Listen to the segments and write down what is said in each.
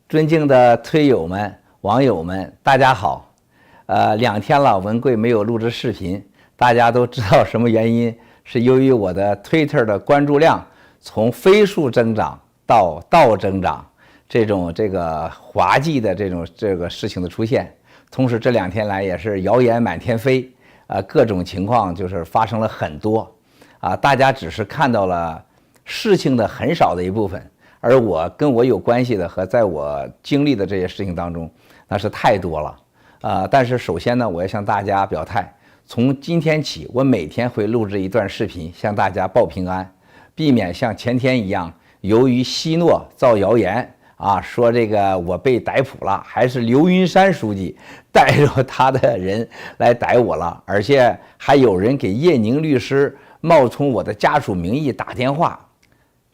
尊敬的推友们、网友们，大家好。2天了，文贵没有录制视频，大家都知道什么原因？是由于我的 Twitter 的关注量从飞速增长到倒增长，这个滑稽的这个事情的出现。同时这2天来也是谣言满天飞，各种情况就是发生了很多，大家只是看到了事情的很少的一部分。而我跟我有关系的和在我经历的这些事情当中，那是太多了。但是首先呢，我要向大家表态，从今天起，我每天会录制一段视频，向大家报平安，避免像前天一样，由于奚诺造谣言说这个我被逮捕了，还是刘云山书记带着他的人来逮我了，而且还有人给叶宁律师冒充我的家属名义打电话。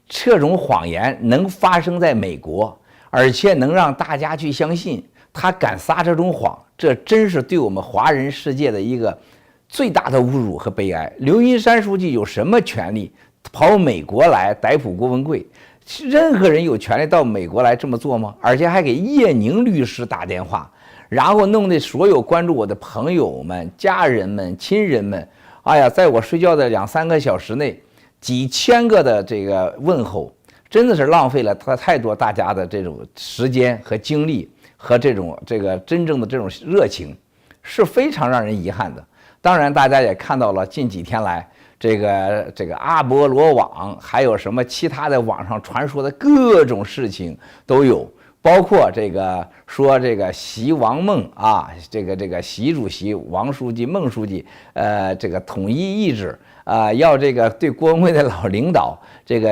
这种谎言能发生在美国，而且能让大家去相信，他敢撒这种谎，这真是对我们华人世界的一个最大的侮辱和悲哀。刘云山书记有什么权利跑美国来逮捕郭文贵？任何人有权利到美国来这么做吗？而且还给叶宁律师打电话，然后弄得所有关注我的朋友们、家人们、亲人们，在我睡觉的2-3个小时内，几千个的这个问候，真的是浪费了太多大家的这种时间和精力和这个真正的这种热情，是非常让人遗憾的。当然大家也看到了近几天来这个阿波罗网还有什么其他的网上传说的各种事情都有，包括说习王孟这个习主席、王书记、孟书记统一意志要对郭文贵的老领导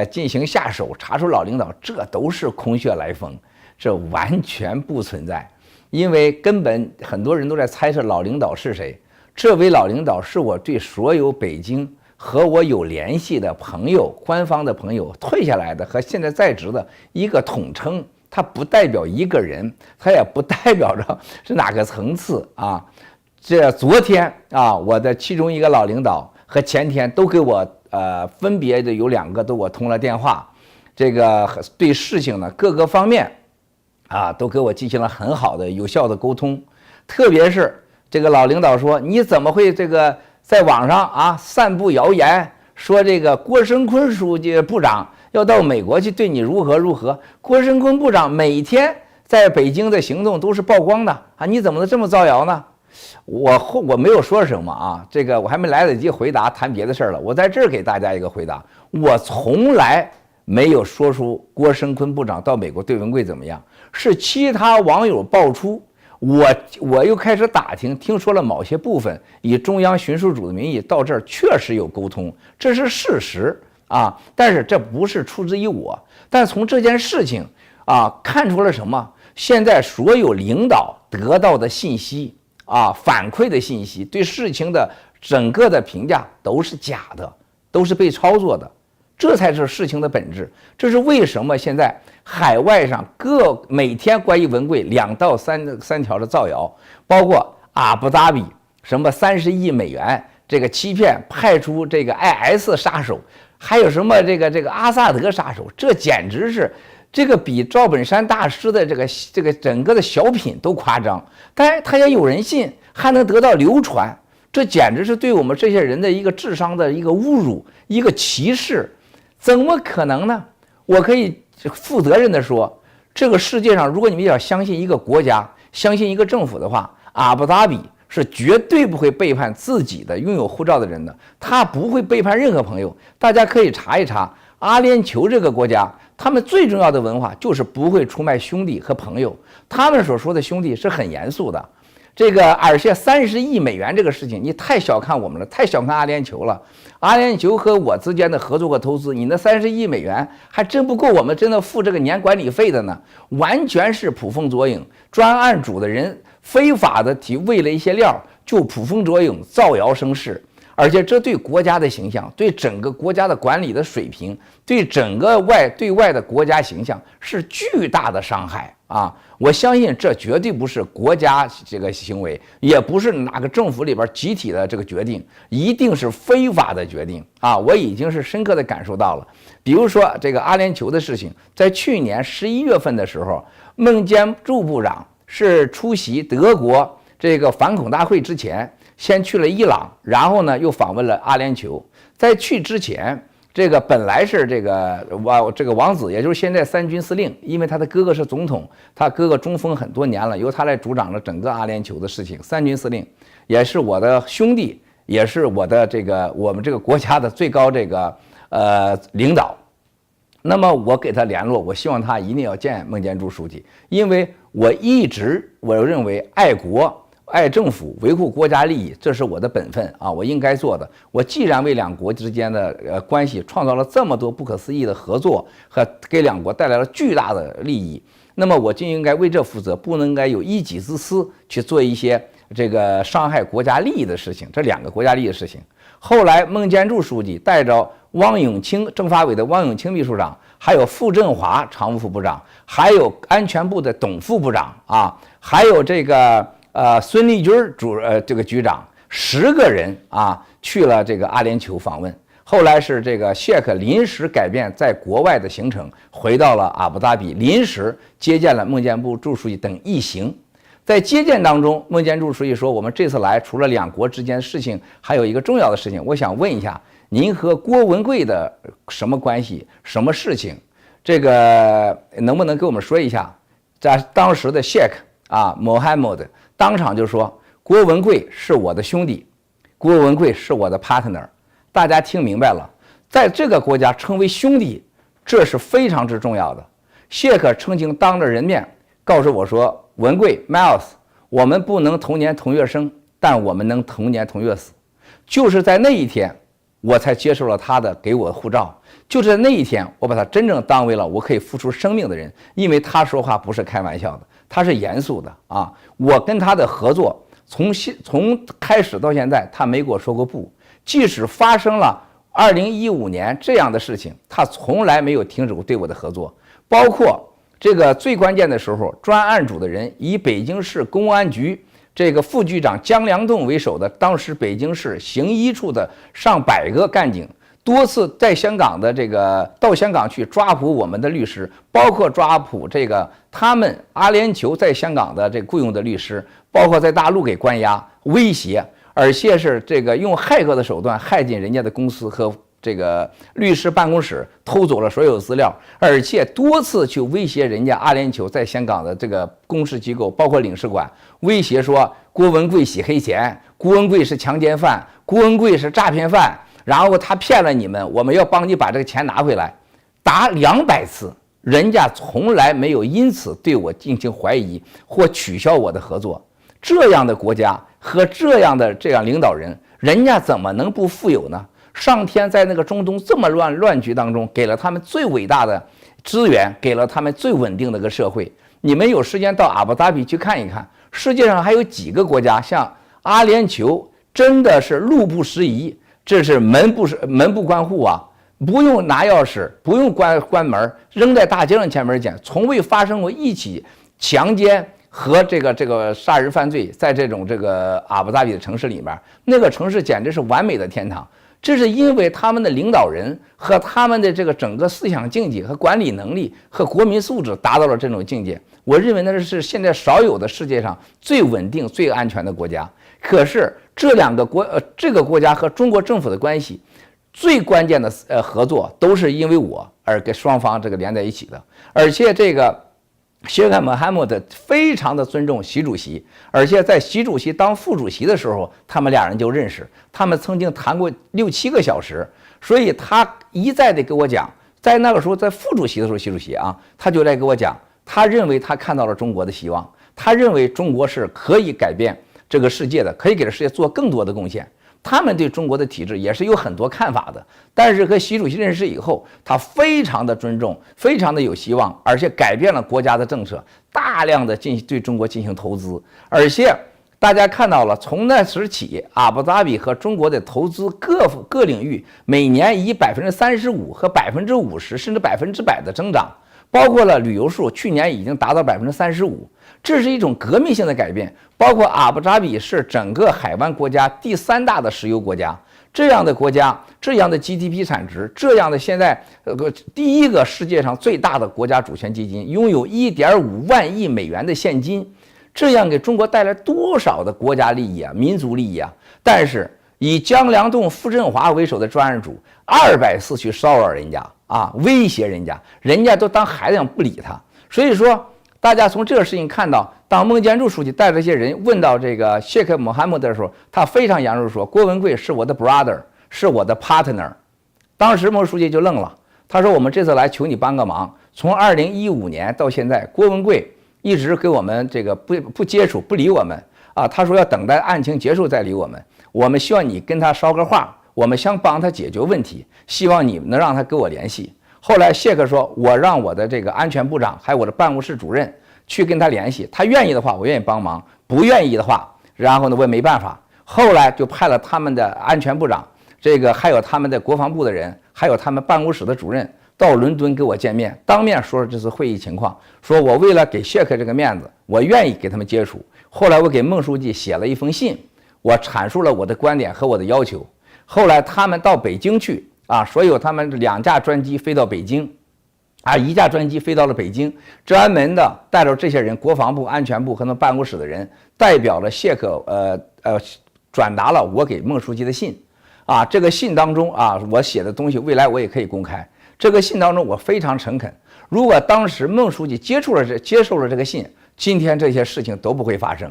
进行下手，查出老领导，这都是空穴来风，这完全不存在。因为根本很多人都在猜测老领导是谁，这位老领导是我对所有北京和我有联系的朋友、官方的朋友、退下来的和现在在职的一个统称，它不代表一个人，它也不代表着是哪个层次这昨天我的其中一个老领导和前天都给我分别的有2个都给我通了电话，对事情呢各个方面都给我进行了很好的有效的沟通。特别是这个老领导说，你怎么会在网上散布谣言，说郭声琨书记部长要到美国去对你如何如何？郭声琨部长每天在北京的行动都是曝光的你怎么能这么造谣呢？我没有说什么我还没来得及回答，谈别的事了。我在这儿给大家一个回答，我从来没有说出郭声琨部长到美国对文贵怎么样，是其他网友爆出，我又开始打听，听说了某些部分以中央巡视组的名义到这儿确实有沟通，这是事实但是这不是出自于我。但从这件事情看出了什么？现在所有领导得到的信息反馈的信息，对事情的整个的评价都是假的，都是被操作的，这才是事情的本质。这是为什么现在海外上每天关于文贵2到3条的造谣，包括阿布达比什么30亿美元欺骗派出IS 杀手，还有什么阿萨德杀手，这简直是比赵本山大师的整个的小品都夸张，但是他也有人信，还能得到流传，这简直是对我们这些人的一个智商的一个侮辱，一个歧视。怎么可能呢？我可以负责任的说，这个世界上如果你们要相信一个国家，相信一个政府的话，阿布达比是绝对不会背叛自己的拥有护照的人的，他不会背叛任何朋友。大家可以查一查阿联酋这个国家，他们最重要的文化就是不会出卖兄弟和朋友，他们所说的兄弟是很严肃的。而且30亿美元这个事情，你太小看我们了，太小看阿联酋了。阿联酋和我之间的合作和投资，你那30亿美元还真不够我们真的付年管理费的呢，完全是捕风捉影，专案组的人非法的喂了一些料，就捕风捉影，造谣生事。而且这对国家的形象，对整个国家的管理的水平，对整个对外的国家形象是巨大的伤害啊！我相信这绝对不是国家这个行为，也不是哪个政府里边集体的这个决定，一定是非法的决定啊！我已经是深刻的感受到了。比如说这个阿联酋的事情，在去年11月份的时候，孟建柱部长是出席德国这个反恐大会之前，先去了伊朗，然后呢又访问了阿联酋。在去之前，这个本来是这个王子，也就是现在三军司令，因为他的哥哥是总统，他哥哥中锋很多年了，由他来主掌了整个阿联酋的事情。三军司令也是我的兄弟，也是我们这个国家的最高领导。那么我给他联络，我希望他一定要见孟建柱书记，因为我认为爱国、爱政府、维护国家利益，这是我的本分啊，我应该做的。我既然为两国之间的关系创造了这么多不可思议的合作，和给两国带来了巨大的利益，那么我就应该为这负责，不能该有一己之私去做一些这个伤害国家利益的事情。这两个国家利益的事情，后来孟建柱书记带着汪永清，政法委的汪永清秘书长，还有傅政华常务副部长，还有安全部的董副部长啊，还有孙立军局长，10个人啊去了这个阿联酋访问。后来是这个谢克临时改变在国外的行程，回到了阿布达比，临时接见了孟建柱书记等一行。在接见当中，孟建柱书记说：“我们这次来，除了两国之间的事情，还有一个重要的事情，我想问一下，您和郭文贵的什么关系？什么事情？这个能不能给我们说一下？”在当时的谢克啊，Mohammed当场就说：“郭文贵是我的兄弟，郭文贵是我的 partner。”大家听明白了，在这个国家称为兄弟，这是非常之重要的。谢克曾经当着人面告诉我说：“文贵 Miles， 我们不能同年同月生，但我们能同年同月死。”就是在那一天，我才接受了他的给我的护照。就是在那一天，我把他真正当为了我可以付出生命的人，因为他说话不是开玩笑的，他是严肃的啊。我跟他的合作从开始到现在，他没给我说过不。即使发生了2015年这样的事情，他从来没有停止过对我的合作。包括这个最关键的时候，专案组的人以北京市公安局这个副局长姜良栋为首的，当时北京市刑一处的上百个干警，多次在香港的到香港去抓捕我们的律师，包括抓捕他们阿联酋在香港的雇佣的律师，包括在大陆给关押、威胁，而且是用骇客的手段害进人家的公司和律师办公室，偷走了所有资料，而且多次去威胁人家阿联酋在香港的公事机构，包括领事馆，威胁说郭文贵洗黑钱，郭文贵是强奸犯，郭文贵是诈骗犯，然后他骗了你们，我们要帮你把这个钱拿回来，达200次，人家从来没有因此对我进行怀疑或取消我的合作。这样的国家和这样领导人，人家怎么能不富有呢？上天在那个中东这么乱局当中，给了他们最伟大的资源，给了他们最稳定的一个社会。你们有时间到阿布达比去看一看，世界上还有几个国家像阿联酋，真的是路不拾遗，这是门不关户啊，不用拿钥匙，不用关门，扔在大街上前面捡，从未发生过一起强奸和杀人犯罪在这个阿布达比的城市里面，那个城市简直是完美的天堂。这是因为他们的领导人和他们的整个思想境界和管理能力和国民素质达到了这种境界。我认为那是现在少有的世界上最稳定、最安全的国家。可是这个国家和中国政府的关系，最关键的合作都是因为我而给双方连在一起的，而且谢克穆罕默德非常的尊重习主席，而且在习主席当副主席的时候，他们俩人就认识，他们曾经谈过6-7个小时，所以他一再的给我讲，在那个时候在副主席的时候，习主席啊，他就来给我讲，他认为他看到了中国的希望，他认为中国是可以改变这个世界的，可以给这世界做更多的贡献。他们对中国的体制也是有很多看法的，但是和习主席认识以后，他非常的尊重，非常的有希望，而且改变了国家的政策，大量的对中国进行投资，而且大家看到了，从那时起，阿布达比和中国的投资各领域每年以35%和50%甚至100%的增长，包括了旅游数，去年已经达到35%，这是一种革命性的改变。包括阿布扎比是整个海湾国家第3大的石油国家，这样的国家，这样的 GDP 产值，这样的现在第一个世界上最大的国家主权基金，拥有1.5万亿美元的现金，这样给中国带来多少的国家利益啊，民族利益啊！但是以江良栋、傅振华为首的专案组200次去骚扰人家啊，威胁人家，人家都当孩子一样不理他。所以说，大家从这个事情看到，当孟建柱书记带着这些人问到这个谢克穆罕默德的时候，他非常严肃说：“郭文贵是我的 brother， 是我的 partner。”当时孟书记就愣了，他说：“我们这次来求你帮个忙。从2015年到现在，郭文贵一直给我们这个不接触，不理我们啊。他说要等待案情结束再理我们。我们希望你跟他捎个话，我们想帮他解决问题，希望你能让他跟我联系。”后来谢克说：“我让我的这个安全部长还有我的办公室主任去跟他联系，他愿意的话我愿意帮忙，不愿意的话，然后呢我也没办法。”后来就派了他们的安全部长，这个还有他们的国防部的人，还有他们办公室的主任到伦敦跟我见面，当面说了这次会议情况，说我为了给谢克这个面子，我愿意给他们接触。后来我给孟书记写了一封信，我阐述了我的观点和我的要求。后来他们到北京去啊，所有他们2架专机飞到北京，啊，1架专机飞到了北京，专门的带着这些人，国防部、安全部和他们办公室的人，代表了谢克转达了我给孟书记的信。啊，这个信当中啊，我写的东西未来我也可以公开。这个信当中我非常诚恳，如果当时孟书记接受了这个信，今天这些事情都不会发生。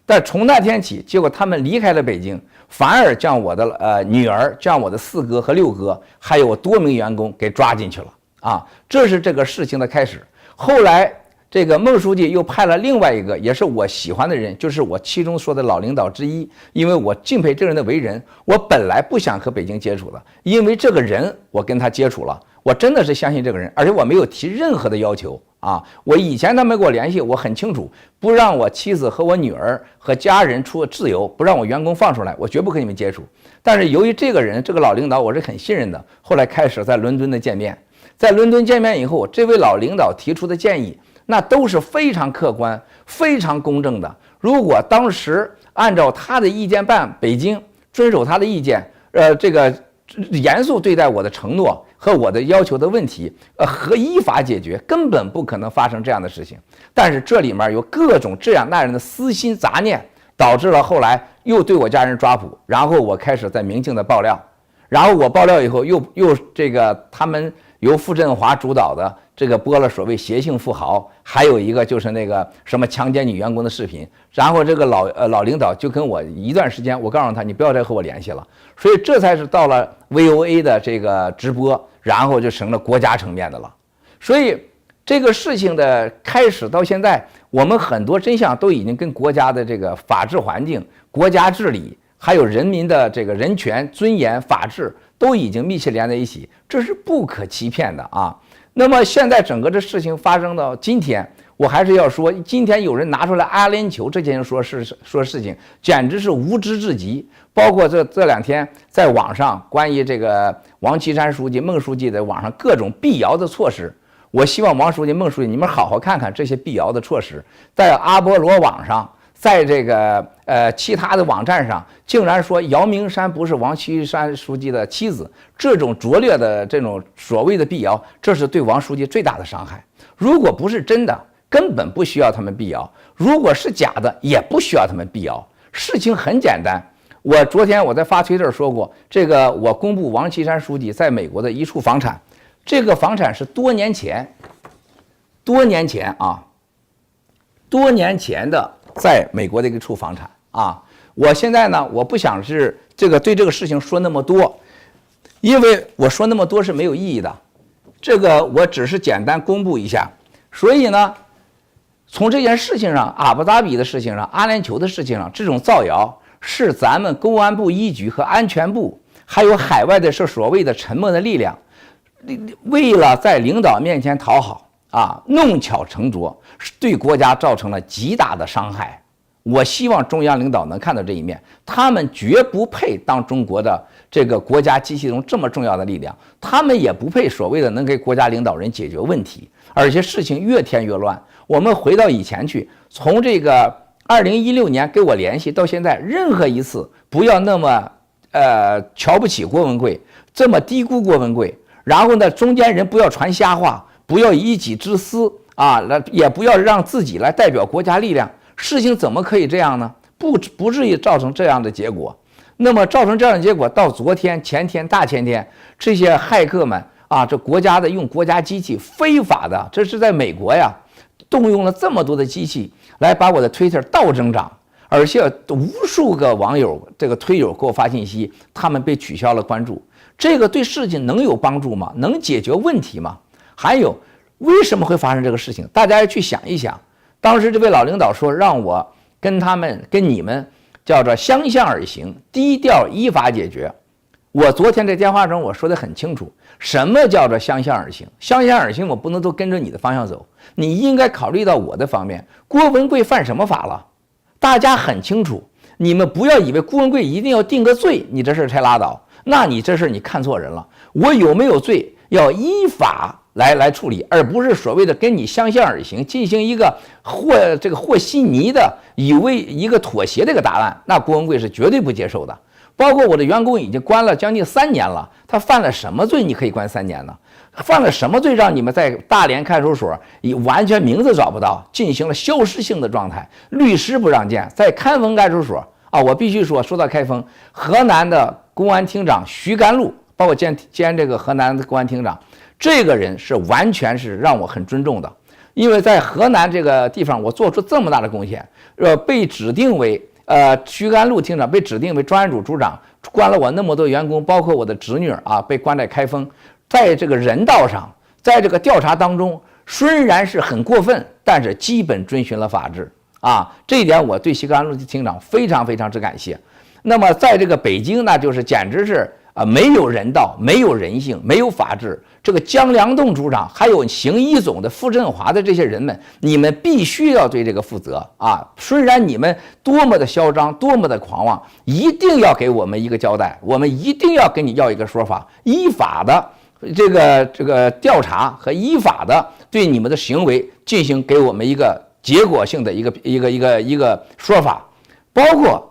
但从那天起，结果他们离开了北京，反而将我的女儿、将我的4哥和6哥，还有我多名员工给抓进去了啊！这是这个事情的开始。后来这个孟书记又派了另外一个也是我喜欢的人，就是我其中说的老领导之一，因为我敬佩这个人的为人。我本来不想和北京接触的，因为这个人我跟他接触了，我真的是相信这个人，而且我没有提任何的要求啊。我以前他们给我联系，我很清楚，不让我妻子和我女儿和家人出自由，不让我员工放出来，我绝不和你们接触。但是由于这个人，这个老领导我是很信任的，后来开始在伦敦的见面。在伦敦见面以后，这位老领导提出的建议那都是非常客观、非常公正的。如果当时按照他的意见办，北京遵守他的意见，这个严肃对待我的承诺和我的要求的问题，和依法解决，根本不可能发生这样的事情。但是这里面有各种这样那样的私心杂念，导致了后来又对我家人抓捕，然后我开始在明镜的爆料，然后我爆料以后又这个他们由傅振华主导的这个播了所谓邪性富豪，还有一个就是那个什么强奸女员工的视频，然后这个老领导就跟我一段时间，我告诉他你不要再和我联系了，所以这才是到了 VOA 的这个直播，然后就成了国家层面的了。所以这个事情的开始到现在，我们很多真相都已经跟国家的这个法治环境、国家治理，还有人民的这个人权、尊严、法治都已经密切连在一起，这是不可欺骗的啊。那么现在整个这事情发生到今天，我还是要说，今天有人拿出来阿联酋这件说事情，简直是无知至极。包括这2天在网上关于这个王岐山书记、孟书记的网上各种辟谣的措施，我希望王书记、孟书记你们好好看看这些辟谣的措施，在阿波罗网上，在这个其他的网站上，竟然说姚明山不是王岐山书记的妻子，这种拙劣的这种所谓的辟谣，这是对王书记最大的伤害。如果不是真的，根本不需要他们辟谣；如果是假的，也不需要他们辟谣。事情很简单，昨天我在发推特说过，这个我公布王岐山书记在美国的一处房产，这个房产是多年前的在美国的一处房产啊。我现在呢，我不想是这个对这个事情说那么多，因为我说那么多是没有意义的。这个我只是简单公布一下。所以呢，从这件事情上，阿布扎比的事情上，阿联酋的事情上，这种造谣是咱们公安部一局和安全部，还有海外的是所谓的沉默的力量，为了在领导面前讨好啊，弄巧成拙，对国家造成了极大的伤害。我希望中央领导能看到这一面，他们绝不配当中国的这个国家机器中这么重要的力量，他们也不配所谓的能给国家领导人解决问题，而且事情越添越乱。我们回到以前去，从这个2016年给我联系到现在，任何一次不要那么瞧不起郭文贵，这么低估郭文贵，然后呢，中间人不要传瞎话，不要一己之私啊，也不要让自己来代表国家力量。事情怎么可以这样呢？不至于造成这样的结果。那么造成这样的结果，到昨天、前天、大前天，这些骇客们啊，这国家的用国家机器非法的，这是在美国呀，动用了这么多的机器来把我的 Twitter 倒增长，而且无数个网友这个推友给我发信息，他们被取消了关注，这个对事情能有帮助吗？能解决问题吗？还有为什么会发生这个事情？大家要去想一想。当时这位老领导说，让我跟你们叫做相向而行，低调依法解决。我昨天在电话中我说得很清楚，什么叫做相向而行？相向而行，我不能都跟着你的方向走，你应该考虑到我的方面。郭文贵犯什么法了？大家很清楚，你们不要以为郭文贵一定要定个罪，你这事才拉倒。那你这事你看错人了。我有没有罪，要依法来处理，而不是所谓的跟你相向而行，进行一个和稀泥的以为一个妥协的一个答案。那郭文贵是绝对不接受的。包括我的员工已经关了将近3年了，他犯了什么罪？你可以关3年呢？犯了什么罪让你们在大连看守所以完全名字找不到，进行了消失性的状态，律师不让见，在开封看守所啊，我必须说到开封，河南的公安厅长徐甘露，包括兼这个河南的公安厅长，这个人是完全是让我很尊重的，因为在河南这个地方我做出这么大的贡献，被指定为徐甘露厅长被指定为专案组组长，关了我那么多员工，包括我的侄女啊，被关在开封，在这个人道上，在这个调查当中，虽然是很过分，但是基本遵循了法治啊，这一点我对徐甘露厅长非常非常之感谢。那么在这个北京，那就是简直是没有人道，没有人性，没有法治。这个姜良栋组长，还有邢一总的傅振华的这些人们，你们必须要对这个负责啊！虽然你们多么的嚣张，多么的狂妄，一定要给我们一个交代，我们一定要跟你要一个说法，依法的这个调查和依法的对你们的行为进行给我们一个结果性的一个说法，包括。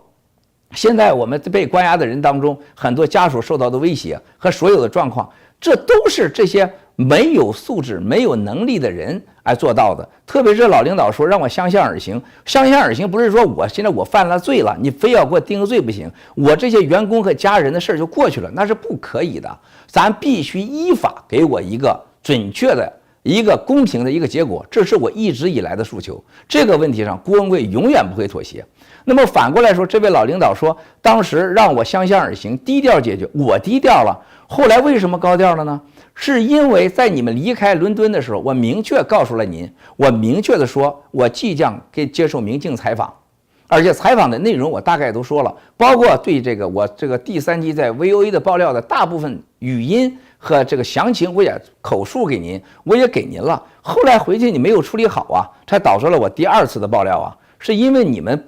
现在我们被关押的人当中，很多家属受到的威胁和所有的状况，这都是这些没有素质、没有能力的人来做到的。特别是老领导说让我相向而行，相向而行不是说现在我犯了罪了，你非要给我定个罪不行，我这些员工和家人的事就过去了，那是不可以的。咱必须依法给我一个准确的、一个公平的一个结果，这是我一直以来的诉求。这个问题上，郭文贵永远不会妥协。那么反过来说，这位老领导说，当时让我相向而行，低调解决，我低调了。后来为什么高调了呢？是因为在你们离开伦敦的时候，我明确告诉了您，我明确的说，我即将接受明镜采访，而且采访的内容我大概都说了，包括对我这个第3集在 VOA 的爆料的大部分语音和这个详情，我也口述给您，我也给您了。后来回去你没有处理好啊，才导致了我第2次的爆料啊。是因为你们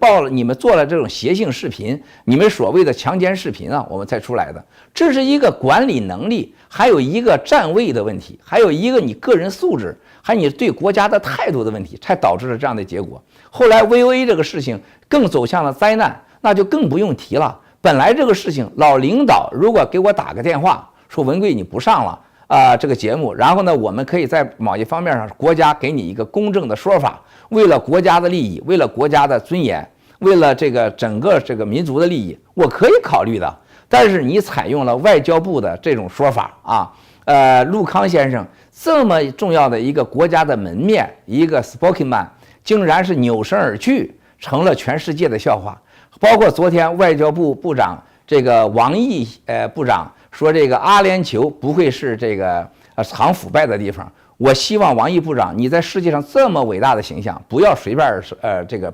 做了这种邪性视频，你们所谓的强奸视频啊，我们才出来的。这是一个管理能力，还有一个站位的问题，还有一个你个人素质，还有你对国家的态度的问题，才导致了这样的结果。后来 VOA 这个事情更走向了灾难，那就更不用提了。本来这个事情，老领导如果给我打个电话说文贵你不上了这个节目，然后呢，我们可以在某一方面上，国家给你一个公正的说法。为了国家的利益，为了国家的尊严，为了整个民族的利益，我可以考虑的。但是你采用了外交部的这种说法啊，陆康先生这么重要的一个国家的门面，一个 spokesman， 竟然是扭身而去，成了全世界的笑话。包括昨天外交部部长王毅部长说，阿联酋不会是藏腐败的地方。我希望王毅部长，你在世界上这么伟大的形象，不要随便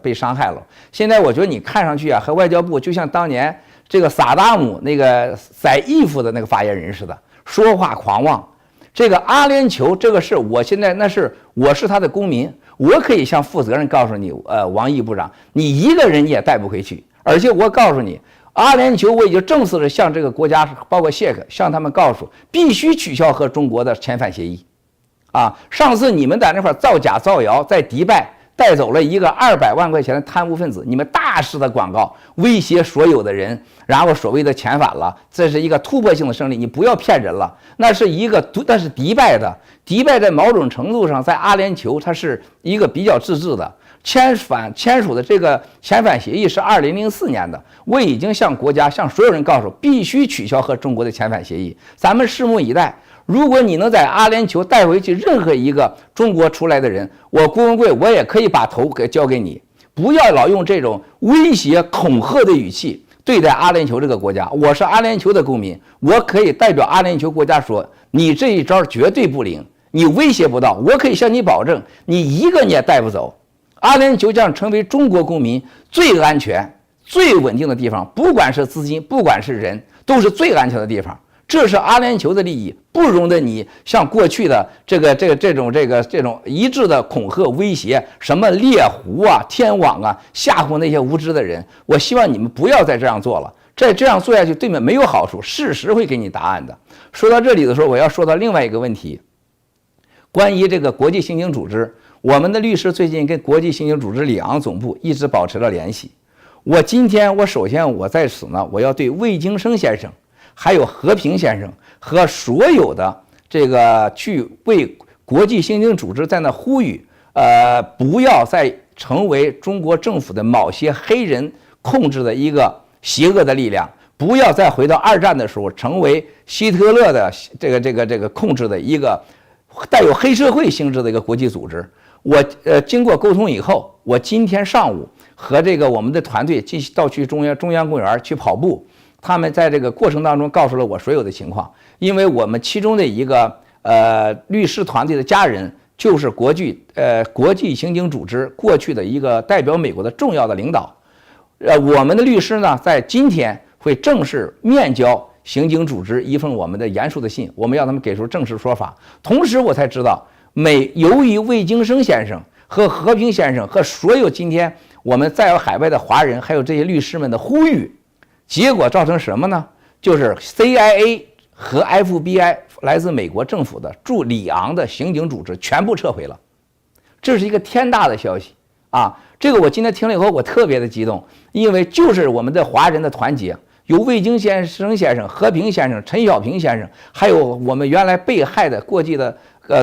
被伤害了。现在我觉得你看上去啊，和外交部就像当年萨达姆宰义夫的那个发言人似的，说话狂妄，这个阿联酋这个事，我现在我是他的公民，我可以向负责任告诉你，王毅部长，你一个人你也带不回去。而且我告诉你，阿联酋我已经正式的向这个国家，包括谢克，向他们告诉，必须取消和中国的遣返协议。上次你们在那块造假造谣，在迪拜带走了一个200万块钱的贪污分子，你们大肆的广告威胁所有的人，然后所谓的遣返了，这是一个突破性的胜利，你不要骗人了。那是迪拜的，迪拜在某种程度上在阿联酋它是一个比较自治的。签署的这个遣返协议是2004年的，我已经向国家向所有人告诉，必须取消和中国的遣返协议。咱们拭目以待。如果你能在阿联酋带回去任何一个中国出来的人，我郭文贵我也可以把头给交给你。不要老用这种威胁恐吓的语气对待阿联酋这个国家。我是阿联酋的公民，我可以代表阿联酋国家说，你这一招绝对不灵，你威胁不到，我可以向你保证，你一个你也带不走。阿联酋将成为中国公民最安全、最稳定的地方，不管是资金，不管是人，都是最安全的地方。这是阿联酋的利益，不容得你像过去的这种一致的恐吓威胁，什么猎狐啊、天网啊，吓唬那些无知的人。我希望你们不要再这样做了，再这样做下去对你们没有好处，事实会给你答案的。说到这里的时候，我要说到另外一个问题，关于这个国际刑警组织，我们的律师最近跟国际刑警组织里昂总部一直保持了联系。首先我在此呢，我要对魏京生先生还有和平先生和所有的这个去为国际刑警组织在那呼吁，不要再成为中国政府的某些黑人控制的一个邪恶的力量，不要再回到2战的时候成为希特勒的这个控制的一个带有黑社会性质的一个国际组织。我经过沟通以后，我今天上午和这个我们的团队去中央公园去跑步。他们在这个过程当中告诉了我所有的情况，因为我们其中的一个律师团队的家人就是国际刑警组织过去的一个代表美国的重要的领导，我们的律师呢在今天会正式面交刑警组织一份我们的严肃的信，我们要他们给出正式说法。同时我才知道，由于魏京生先生和和平先生和所有今天我们在海外的华人还有这些律师们的呼吁，结果造成什么呢？就是 CIA 和 FBI 来自美国政府的驻里昂的刑警组织全部撤回了，这是一个天大的消息啊！这个我今天听了以后，我特别的激动，因为就是我们的华人的团结，有魏京生先生、和平先生、陈小平先生，还有我们原来被害的过去的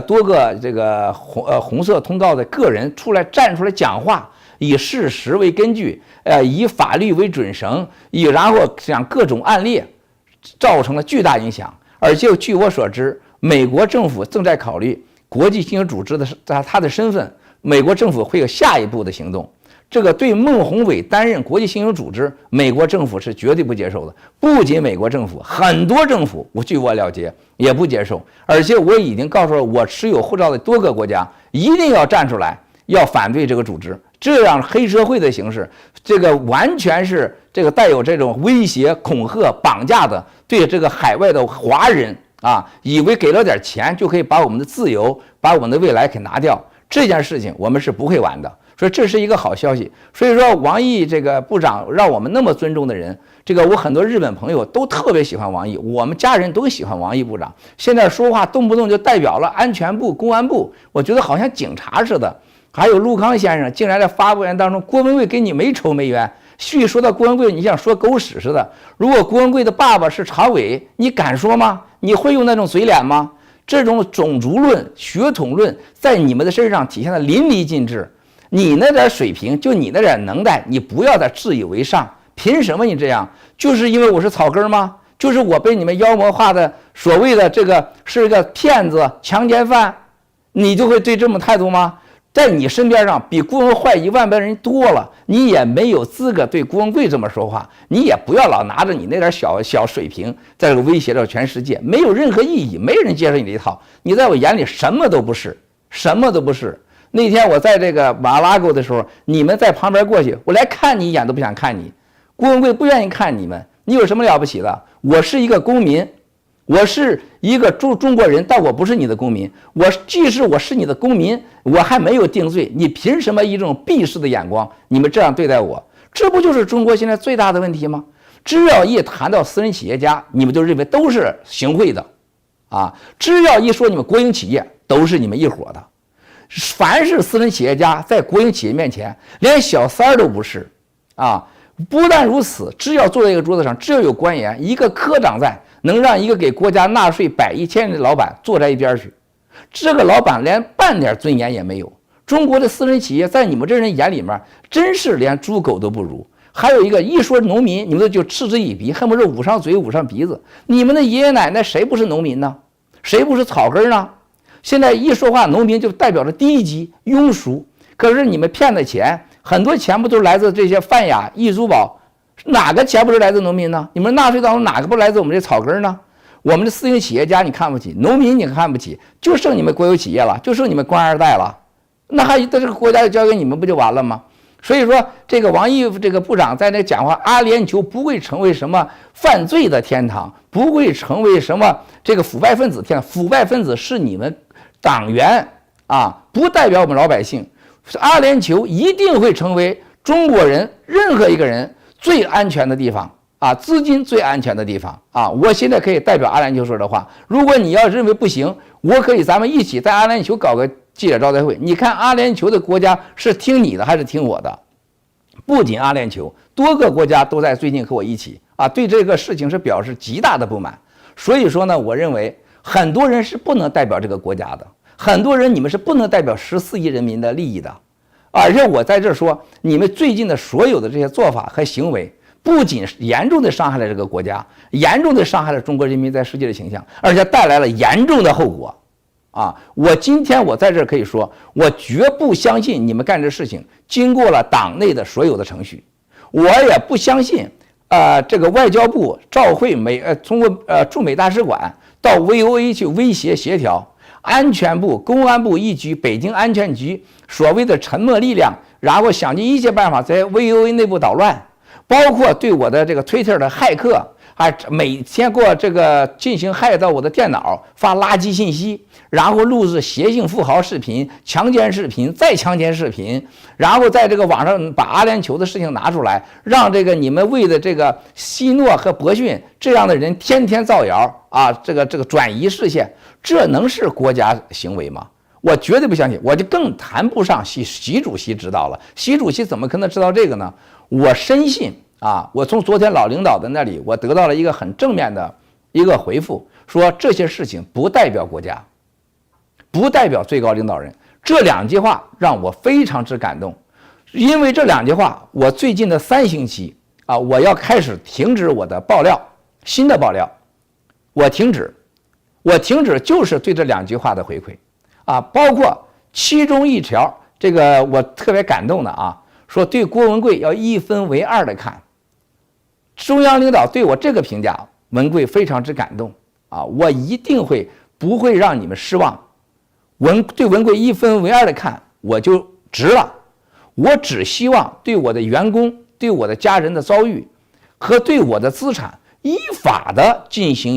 多个这个红色通道的个人站出来讲话。以事实为根据，以法律为准绳，然后讲各种案例，造成了巨大影响。而且据我所知，美国政府正在考虑国际刑警组织的他的身份，美国政府会有下一步的行动。这个对孟宏伟担任国际刑警组织，美国政府是绝对不接受的。不仅美国政府，很多政府，据我了解也不接受。而且我已经告诉了我持有护照的多个国家，一定要站出来，要反对这个组织。这样黑社会的形式，这个完全是这个带有这种威胁、恐吓、绑架的，对这个海外的华人以为给了点钱就可以把我们的自由、把我们的未来给拿掉，这件事情我们是不会玩的。所以这是一个好消息。所以说，王毅这个部长让我们那么尊重的人，这个我很多日本朋友都特别喜欢王毅，我们家人都喜欢王毅部长。现在说话动不动就代表了安全部、公安部，我觉得好像警察似的。还有陆康先生竟然在发布言当中，郭文贵跟你没仇没冤，说到郭文贵，你像说狗屎似的。如果郭文贵的爸爸是常委，你敢说吗？你会用那种嘴脸吗？这种种族论、血统论在你们的身上体现的淋漓尽致。你那点水平，就你那点能耐，你不要再自以为上，凭什么你这样？就是因为我是草根吗？就是我被你们妖魔化的所谓的这个是一个骗子、强奸犯，你就会对这种态度吗？在你身边上比郭文坏1万倍人多了，你也没有资格对郭文贵这么说话，你也不要老拿着你那点小水平在这个威胁着全世界，没有任何意义，没人接受你这一套，你在我眼里什么都不是，什么都不是。那天我在这个马拉沟的时候，你们在旁边过去，我连看你一眼都不想看你，郭文贵不愿意看你们，你有什么了不起的？我是一个公民，我是一个中国人，但我不是你的公民。即使我是你的公民，我还没有定罪，你凭什么以这种鄙视的眼光，你们这样对待我？这不就是中国现在最大的问题吗？只要一谈到私人企业家，你们就认为都是行贿的，啊，只要一说你们国营企业，都是你们一伙的。凡是私人企业家在国营企业面前，连小三儿都不是，啊，不但如此，只要坐在一个桌子上，只要有官员，一个科长在，能让一个给国家纳税100、1000的老板坐在一边去，这个老板连半点尊严也没有。中国的私人企业在你们这人眼里面，真是连猪狗都不如。还有一个，一说农民，你们就嗤之以鼻，恨不得捂上嘴捂上鼻子。你们的爷爷奶奶谁不是农民呢？谁不是草根呢？现在一说话，农民就代表着低级庸俗。可是你们骗的钱，很多钱不都是来自这些泛亚、易租宝？哪个钱不是来自农民呢？你们纳税当中哪个不来自我们这草根呢？我们的私营企业家你看不起，农民你看不起，就剩你们国有企业了，就剩你们官二代了。那还这个国家就交给你们不就完了吗？所以说，这个王毅这个部长在那讲话，阿联酋不会成为什么犯罪的天堂，不会成为什么这个腐败分子天堂。腐败分子是你们党员啊，不代表我们老百姓。阿联酋一定会成为中国人任何一个人最安全的地方啊，资金最安全的地方啊。我现在可以代表阿联酋说的话，如果你要认为不行，我可以咱们一起在阿联酋搞个记者招待会，你看阿联酋的国家是听你的还是听我的？不仅阿联酋，多个国家都在最近和我一起啊，对这个事情是表示极大的不满。所以说呢，我认为很多人是不能代表这个国家的，很多人你们是不能代表14亿人民的利益的。而且我在这说，你们最近的所有的这些做法和行为，不仅严重的伤害了这个国家，严重的伤害了中国人民在世界的形象，而且带来了严重的后果。啊，今天我在这可以说，我绝不相信你们干这事情经过了党内的所有的程序，我也不相信，这个外交部召会通过驻美大使馆到 VOA 去威胁协调，安全部、公安部一局、北京安全局所谓的沉默力量，然后想尽一切办法在 VOA 内部捣乱，包括对我的这个 Twitter 的骇客。每天给我这个进行害到我的电脑，发垃圾信息，然后录制邪性富豪视频、强奸视频、再强奸视频，然后在这个网上把阿联酋的事情拿出来，让这个你们为的这个希诺和博逊这样的人天天造谣啊，这个转移视线，这能是国家行为吗？我绝对不相信，我就更谈不上习主席知道了。习主席怎么可能知道这个呢？我深信。我从昨天老领导的那里，我得到了一个很正面的一个回复，说这些事情不代表国家，不代表最高领导人。这2句话让我非常之感动，因为这2句话，我最近的3星期我要开始停止我的爆料，新的爆料，我停止就是对这2句话的回馈包括其中一条，这个我特别感动的说对郭文贵要1分为2的看。中央领导对我这个评价，文贵非常之感动我一定不会让你们失望。对文贵1分为2的看，我就值了。我只希望对我的员工、对我的家人的遭遇和对我的资产依法的进行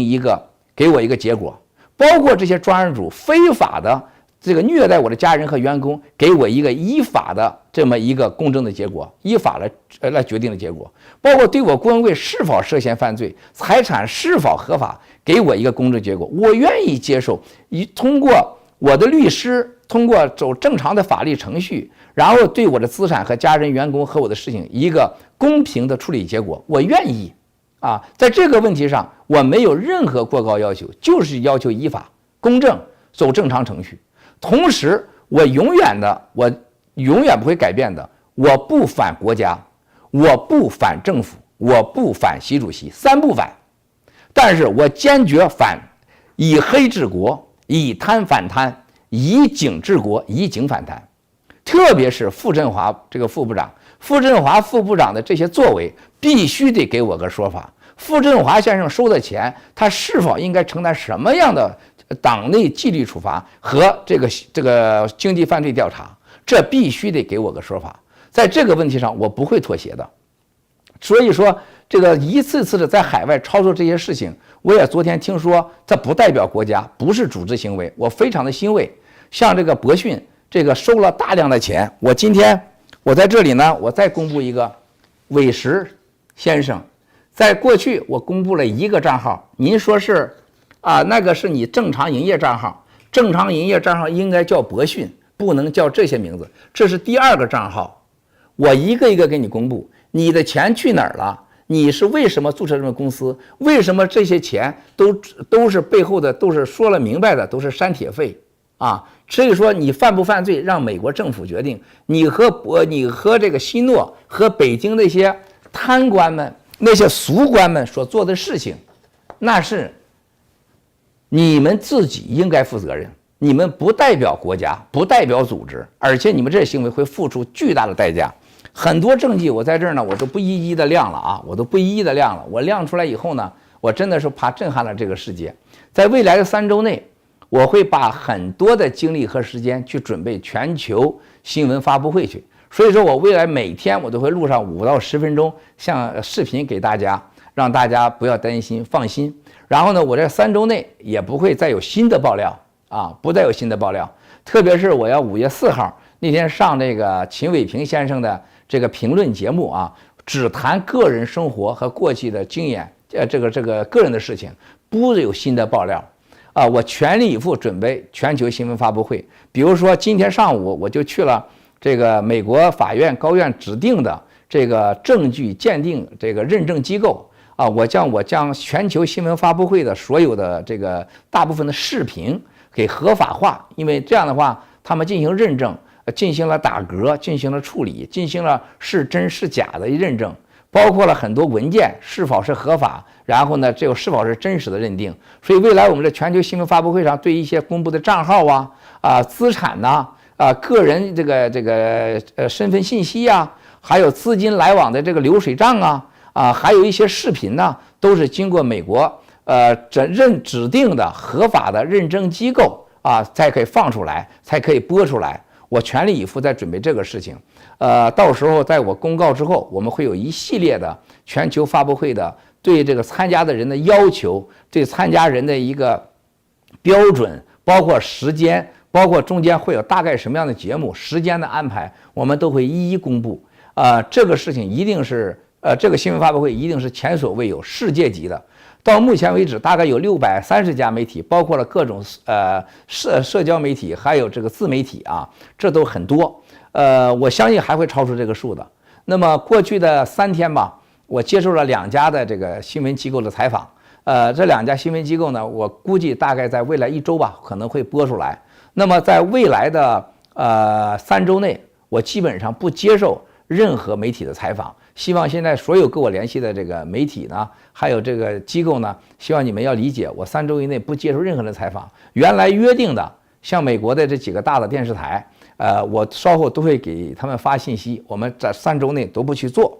给我一个结果，包括这些专案组非法的这个虐待我的家人和员工，给我一个依法的这么一个公正的结果，依法来决定的结果，包括对我郭文贵是否涉嫌犯罪，财产是否合法，给我一个公正结果，我愿意接受，通过我的律师，通过走正常的法律程序，然后对我的资产和家人、员工和我的事情一个公平的处理结果，我愿意在这个问题上我没有任何过高要求，就是要求依法、公正，走正常程序。同时，我永远不会改变的，我不反国家，我不反政府，我不反习主席，3不反。但是我坚决反以黑治国，以贪反贪，以警治国，以警反贪。特别是傅振华这个副部长，傅振华副部长的这些作为，必须得给我个说法。傅振华先生收的钱，他是否应该承担什么样的党内纪律处罚和这个经济犯罪调查，这必须得给我个说法。在这个问题上，我不会妥协的。所以说，这个一次次的在海外操作这些事情，我也昨天听说这不代表国家，不是组织行为，我非常的欣慰。像这个博讯，这个收了大量的钱，今天我在这里呢，我再公布一个韦石先生，在过去我公布了一个账号，您说是那个是你正常营业账号，正常营业账号应该叫博讯，不能叫这些名字，这是第二个账号，我一个一个给你公布，你的钱去哪儿了？你是为什么注册这个公司？为什么这些钱都是背后的都是说了明白的，都是删帖费啊？所以说你犯不犯罪，让美国政府决定。你和这个希诺和北京那些贪官们、那些俗官们所做的事情，那是你们自己应该负责任。你们不代表国家，不代表组织，而且你们这些行为会付出巨大的代价。很多证据我在这儿呢，我都不一一的亮了啊，我亮出来以后呢，我真的是怕震撼了这个世界。在未来的3周内，我会把很多的精力和时间去准备全球新闻发布会去。所以说我未来每天我都会录上5到10分钟像视频给大家，让大家不要担心，放心。然后呢，我这3周内也不会再有新的爆料啊，不再有新的爆料。特别是我要5月4号那天上这个秦伟平先生的这个评论节目啊，只谈个人生活和过去的经验，这个个人的事情，不有新的爆料啊。我全力以赴准备全球新闻发布会。比如说今天上午我就去了这个美国法院高院指定的这个证据鉴定这个认证机构啊，我将全球新闻发布会的所有的这个大部分的视频给合法化，因为这样的话他们进行认证，进行了打格，进行了处理，进行了是真是假的认证，包括了很多文件是否是合法，然后呢这个是否是真实的认定。所以未来我们的全球新闻发布会上对一些公布的账号资产呐个人这个身份信息还有资金来往的这个流水账还有一些视频呢，都是经过美国指定的合法的认证机构才可以放出来，才可以播出来。我全力以赴在准备这个事情，到时候在我公告之后，我们会有一系列的全球发布会的对这个参加的人的要求，对参加人的一个标准，包括时间，包括中间会有大概什么样的节目，时间的安排，我们都会一一公布。这个事情一定是这个新闻发布会一定是前所未有、世界级的。到目前为止，大概有630家媒体，包括了各种社交媒体，还有这个自媒体这都很多。我相信还会超出这个数的。那么过去的3天吧，我接受了2家的这个新闻机构的采访。这2家新闻机构呢，我估计大概在未来1周吧，可能会播出来。那么在未来的3周内，我基本上不接受任何媒体的采访。希望现在所有跟我联系的这个媒体呢，还有这个机构呢，希望你们要理解，我3周以内不接受任何人采访。原来约定的，像美国的这几个大的电视台，我稍后都会给他们发信息，我们在3周内都不去做。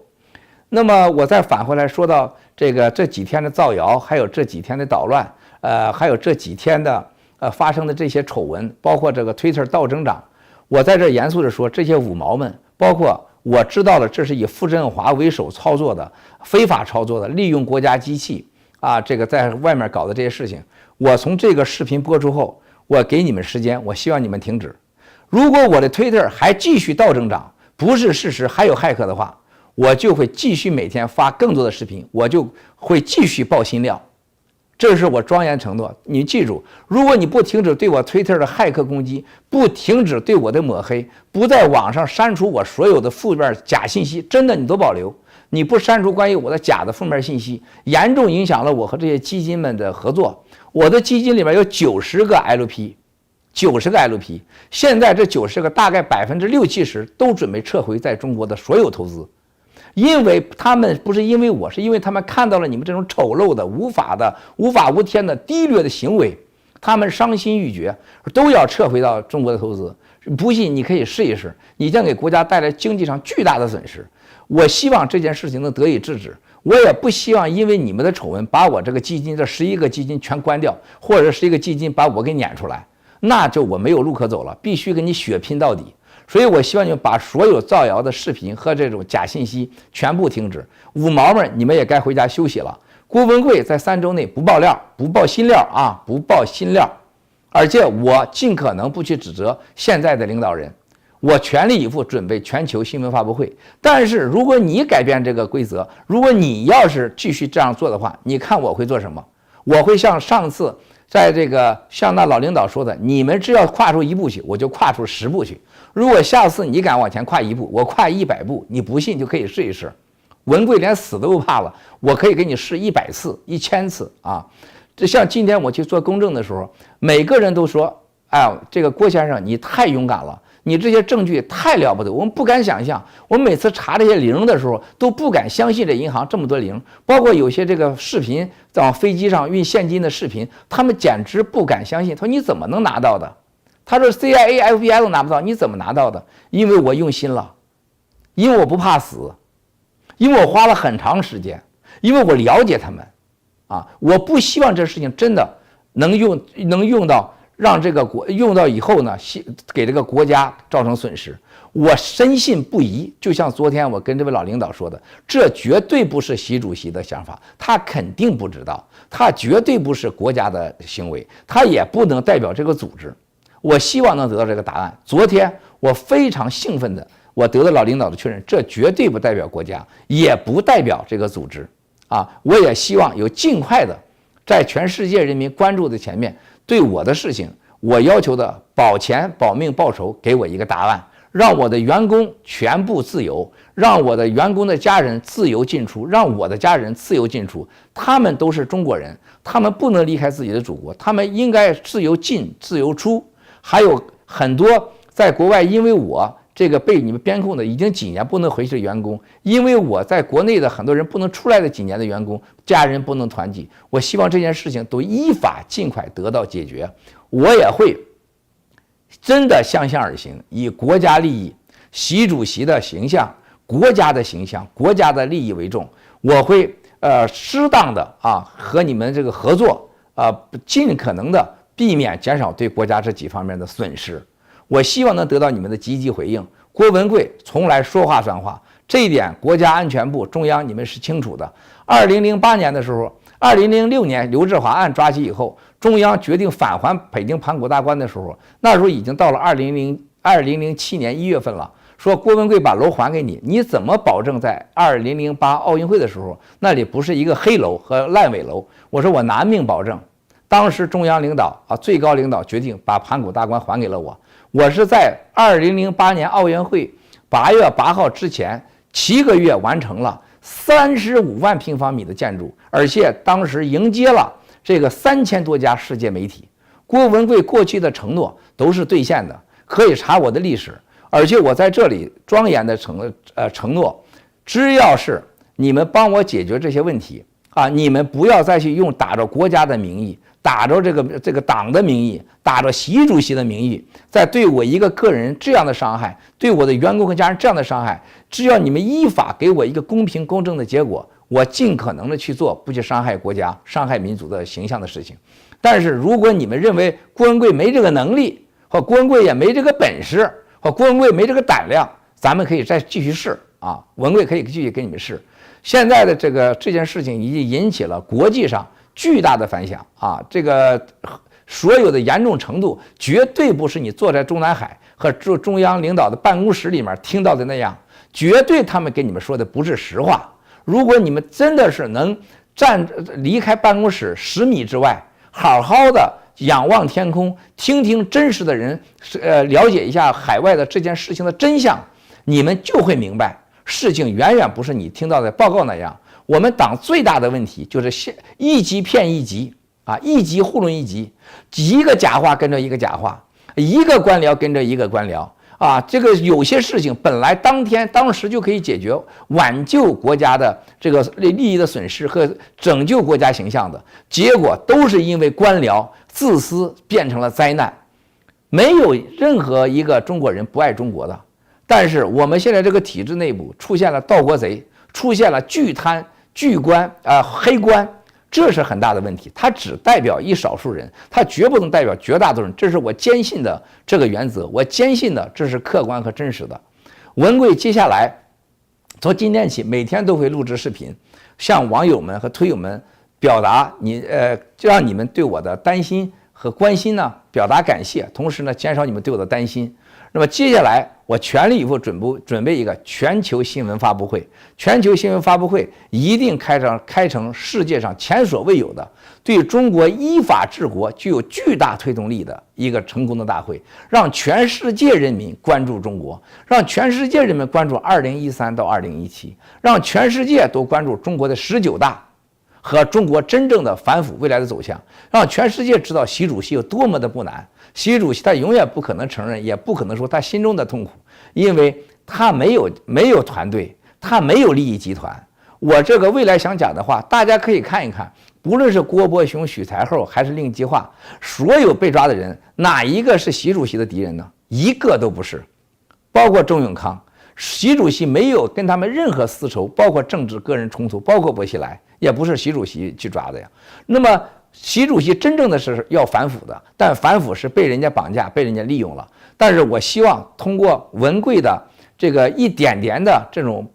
那么我再返回来说到这几天的造谣，还有这几天的捣乱，还有这几天的发生的这些丑闻，包括这个 Twitter 倒增长，我在这严肃地说，这些五毛们，包括我知道了，这是以傅振华为首操作的非法操作的，利用国家机器这个在外面搞的这些事情。我从这个视频播出后，我给你们时间，我希望你们停止。如果我的 Twitter 还继续倒增长，不是事实，还有骇客的话，我就会继续每天发更多的视频，我就会继续爆新料。这是我庄严承诺，你记住，如果你不停止对我 Twitter 的骇客攻击，不停止对我的抹黑，不在网上删除我所有的负面假信息，真的你都保留，你不删除关于我的假的负面信息，严重影响了我和这些基金们的合作。我的基金里面有90个 LP，90个 LP， 现在这90个大概60-70%都准备撤回在中国的所有投资。因为他们不是因为我，是因为他们看到了你们这种丑陋的、无法无天的低劣的行为，他们伤心欲绝，都要撤回到中国的投资。不信你可以试一试，你将给国家带来经济上巨大的损失。我希望这件事情能得以制止，我也不希望因为你们的丑闻把我这个基金这11个基金全关掉，或者11个基金把我给撵出来，那就我没有路可走了，必须跟你血拼到底。所以我希望你们把所有造谣的视频和这种假信息全部停止。五毛们，你们也该回家休息了。郭文贵在3周内不爆料，不爆新料啊，不爆新料。而且我尽可能不去指责现在的领导人，我全力以赴准备全球新闻发布会。但是如果你改变这个规则，如果你要是继续这样做的话，你看我会做什么？我会像上次在这个像那老领导说的，你们只要跨出1步去，我就跨出10步去。如果下次你敢往前跨1步，我跨100步，你不信就可以试一试。文贵连死都不怕了，我可以给你试100次、1000次啊！这像今天我去做公证的时候，每个人都说：“哎，这个郭先生你太勇敢了，你这些证据太了不得，我们不敢想象。我们每次查这些零的时候都不敢相信这银行这么多零，包括有些这个视频在飞机上运现金的视频，他们简直不敢相信。他说你怎么能拿到的？他说 CIA、FBI 都拿不到，你怎么拿到的？因为我用心了，因为我不怕死，因为我花了很长时间，因为我了解他们。”啊，我不希望这事情真的能用到让这个用到以后呢，给这个国家造成损失。我深信不疑，就像昨天我跟这位老领导说的，这绝对不是习主席的想法，他肯定不知道，他绝对不是国家的行为，他也不能代表这个组织。我希望能得到这个答案。昨天我非常兴奋的，我得到老领导的确认，这绝对不代表国家，也不代表这个组织。啊，我也希望有尽快的，在全世界人民关注的前面，对我的事情，我要求的保钱、保命、报仇，给我一个答案，让我的员工全部自由，让我的员工的家人自由进出，让我的家人自由进出。他们都是中国人，他们不能离开自己的祖国，他们应该自由进、自由出。还有很多在国外，因为我这个被你们编控的已经几年不能回去的员工，因为我在国内的很多人不能出来的几年的员工，家人不能团聚，我希望这件事情都依法尽快得到解决。我也会真的相向而行，以国家利益、习主席的形象、国家的形象、国家的利益为重。我会适当的和你们这个合作尽可能的避免减少对国家这几方面的损失。我希望能得到你们的积极回应。郭文贵从来说话算话，这一点国家安全部、中央你们是清楚的。2008年的时候，2006年刘志华案抓起以后，中央决定返还北京盘古大观的时候，那时候已经到了2007年1月份了。说郭文贵把楼还给你，你怎么保证在2008奥运会的时候，那里不是一个黑楼和烂尾楼？我说我拿命保证。当时中央领导最高领导决定把盘古大观还给了我。我是在2008年奥运会8月8号之前7个月完成了35万平方米的建筑，而且当时迎接了这个3000多家世界媒体。郭文贵过去的承诺都是兑现的，可以查我的历史。而且我在这里庄严的承诺，只要是你们帮我解决这些问题你们不要再去用打着国家的名义，打着这个党的名义，打着习主席的名义，在对我一个个人这样的伤害，对我的员工和家人这样的伤害，只要你们依法给我一个公平公正的结果，我尽可能的去做，不去伤害国家、伤害民族的形象的事情。但是如果你们认为郭文贵没这个能力，或郭文贵也没这个本事，或郭文贵没这个胆量，咱们可以再继续试文贵可以继续给你们试。现在的这件事情已经引起了国际上巨大的反响这个所有的严重程度绝对不是你坐在中南海和中央领导的办公室里面听到的那样，绝对他们跟你们说的不是实话。如果你们真的是能离开办公室10米之外，好好的仰望天空，听听真实的人了解一下海外的这件事情的真相，你们就会明白事情远远不是你听到的报告那样。我们党最大的问题就是一级骗一级一级糊弄一级，一个假话跟着一个假话，一个官僚跟着一个官僚这个有些事情本来当时就可以解决，挽救国家的这个利益的损失和拯救国家形象的，结果都是因为官僚自私变成了灾难。没有任何一个中国人不爱中国的，但是我们现在这个体制内部出现了盗国贼，出现了巨贪巨官黑官，这是很大的问题。它只代表一少数人，它绝不能代表绝大多数人。这是我坚信的这个原则，我坚信的这是客观和真实的。文贵接下来从今天起每天都会录制视频，向网友们和推友们表达就让你们对我的担心和关心呢表达感谢，同时呢减少你们对我的担心。那么接下来我全力以赴准备一个全球新闻发布会，全球新闻发布会一定开成世界上前所未有的，对中国依法治国具有巨大推动力的一个成功的大会，让全世界人民关注中国，让全世界人民关注2013到2017，让全世界都关注中国的19大和中国真正的反腐未来的走向，让全世界知道习主席有多么的不难。习主席他永远不可能承认，也不可能说他心中的痛苦，因为他没有团队，他没有利益集团。我这个未来想讲的话，大家可以看一看，不论是郭伯雄、许才厚还是令计划，所有被抓的人，哪一个是习主席的敌人呢？一个都不是，包括周永康。习主席没有跟他们任何私仇，包括政治个人冲突，包括薄熙来，也不是习主席去抓的呀。那么习主席真正的是要反腐的，但反腐是被人家绑架、被人家利用了。但是我希望通过文贵的这个一点点的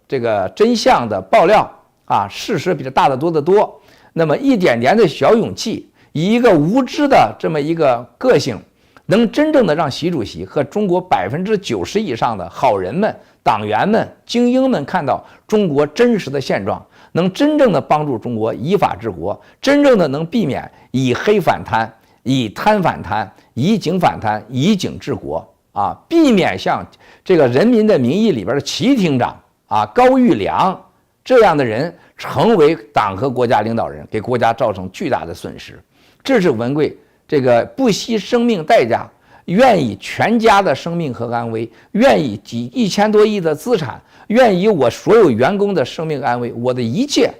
这个真相的爆料啊，事实比这大得多得多。那么一点点的小勇气，以一个无知的这么一个个性，能真正的让习主席和中国90%以上的好人们、党员们、精英们看到中国真实的现状，能真正的帮助中国依法治国，真正的能避免以黑反贪、以贪反贪、以警反贪、以警治国啊，避免像这个《人民的名义》里边的齐厅长啊、高育良这样的人成为党和国家领导人，给国家造成巨大的损失。这是文贵这个不惜生命代价，愿意全家的生命和安危，愿意几1000多亿的资产，愿意我所有员工的生命安危，我的一切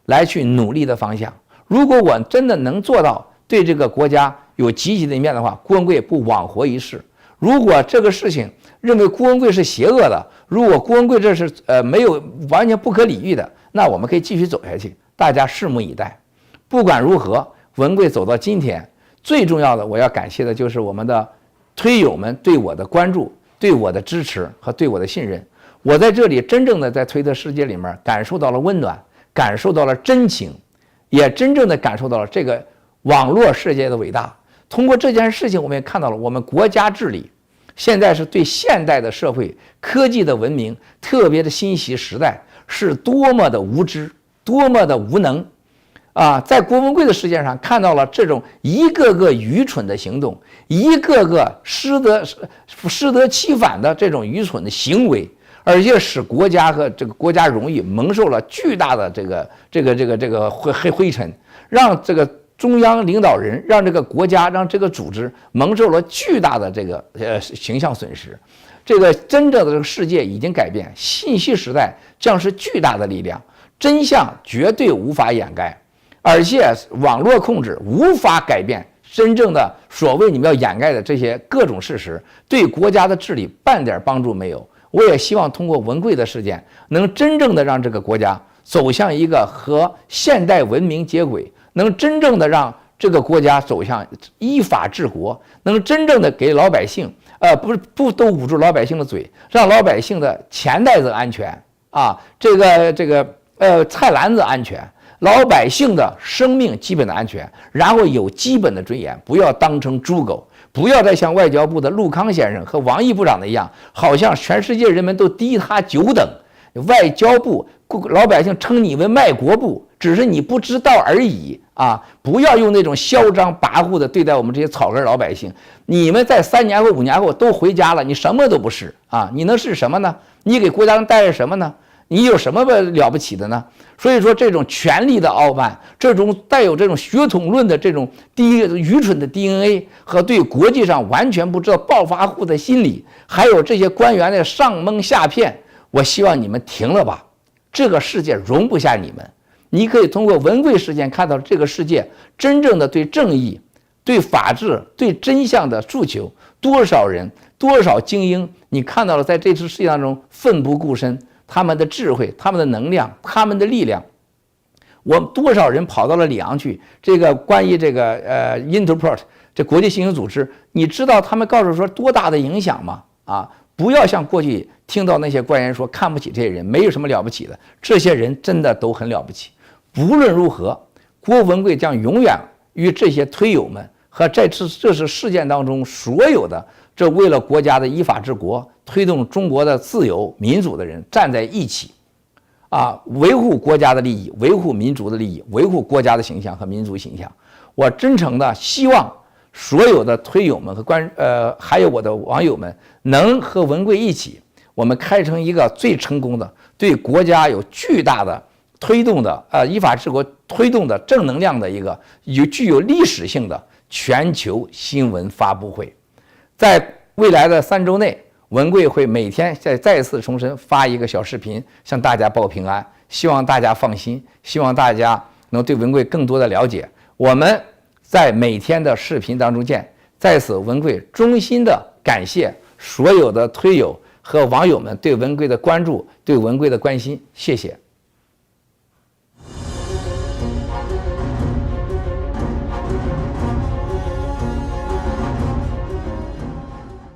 来去努力的方向。如果我真的能做到对这个国家有积极的一面的话，郭文贵不枉活一世。如果这个事情认为郭文贵是邪恶的，如果郭文贵这是没有完全不可理喻的，那我们可以继续走下去，大家拭目以待。不管如何，文贵走到今天，最重要的我要感谢的就是我们的推友们对我的关注、对我的支持和对我的信任。我在这里真正的在推特世界里面感受到了温暖，感受到了真情，也真正的感受到了这个网络世界的伟大。通过这件事情，我们也看到了我们国家治理现在是对现代的社会、科技的文明，特别的信息时代是多么的无知，多么的无能啊！在郭文贵的事件上看到了这种一个个愚蠢的行动，一个个适得其反的这种愚蠢的行为，而且使国家和这个国家荣誉蒙受了巨大的这个灰尘，让这个中央领导人、让这个国家、让这个组织蒙受了巨大的这个形象损失。这个真正的这个世界已经改变，信息时代将是巨大的力量，真相绝对无法掩盖，而且网络控制无法改变真正的所谓你们要掩盖的这些各种事实，对国家的治理半点帮助没有。我也希望通过文贵的事件，能真正的让这个国家走向一个和现代文明接轨，能真正的让这个国家走向依法治国，能真正的给老百姓不都捂住老百姓的嘴，让老百姓的钱袋子安全啊，菜篮子安全，老百姓的生命基本的安全，然后有基本的尊严，不要当成猪狗，不要再像外交部的陆康先生和王毅部长的一样，好像全世界人民都低他9等，外交部老百姓称你为卖国部，只是你不知道而已啊！不要用那种嚣张跋扈的对待我们这些草根老百姓。你们在3年后、5年后都回家了，你什么都不是啊！你能是什么呢？你给国家带来什么呢？你有什么了不起的呢？所以说，这种权力的傲慢，这种带有这种血统论的这种愚蠢的 DNA 和对国际上完全不知道暴发户的心理，还有这些官员的上蒙下骗，我希望你们停了吧。这个世界容不下你们。你可以通过文贵事件看到这个世界真正的对正义、对法治、对真相的诉求，多少人、多少精英，你看到了在这次世界当中奋不顾身，他们的智慧、他们的能量、他们的力量。我们多少人跑到了里昂去？这个关于这个Interpol 这国际刑警组织，你知道他们告诉说多大的影响吗？啊，不要像过去听到那些官员说看不起这些人，没有什么了不起的，这些人真的都很了不起。无论如何，郭文贵将永远与这些推友们和这次事件当中所有的这为了国家的依法治国、推动中国的自由民主的人站在一起。维护国家的利益，维护民族的利益，维护国家的形象和民族形象。我真诚的希望所有的推友们和还有我的网友们能和文贵一起，我们开成一个最成功的、对国家有巨大的推动的依法治国推动的正能量的一个具有历史性的全球新闻发布会。在未来的3周内。文贵会每天再次重申发一个小视频向大家报平安，希望大家放心，希望大家能对文贵更多的了解。我们在每天的视频当中见。在此，文贵衷心的感谢所有的推友和网友们对文贵的关注，对文贵的关心，谢谢。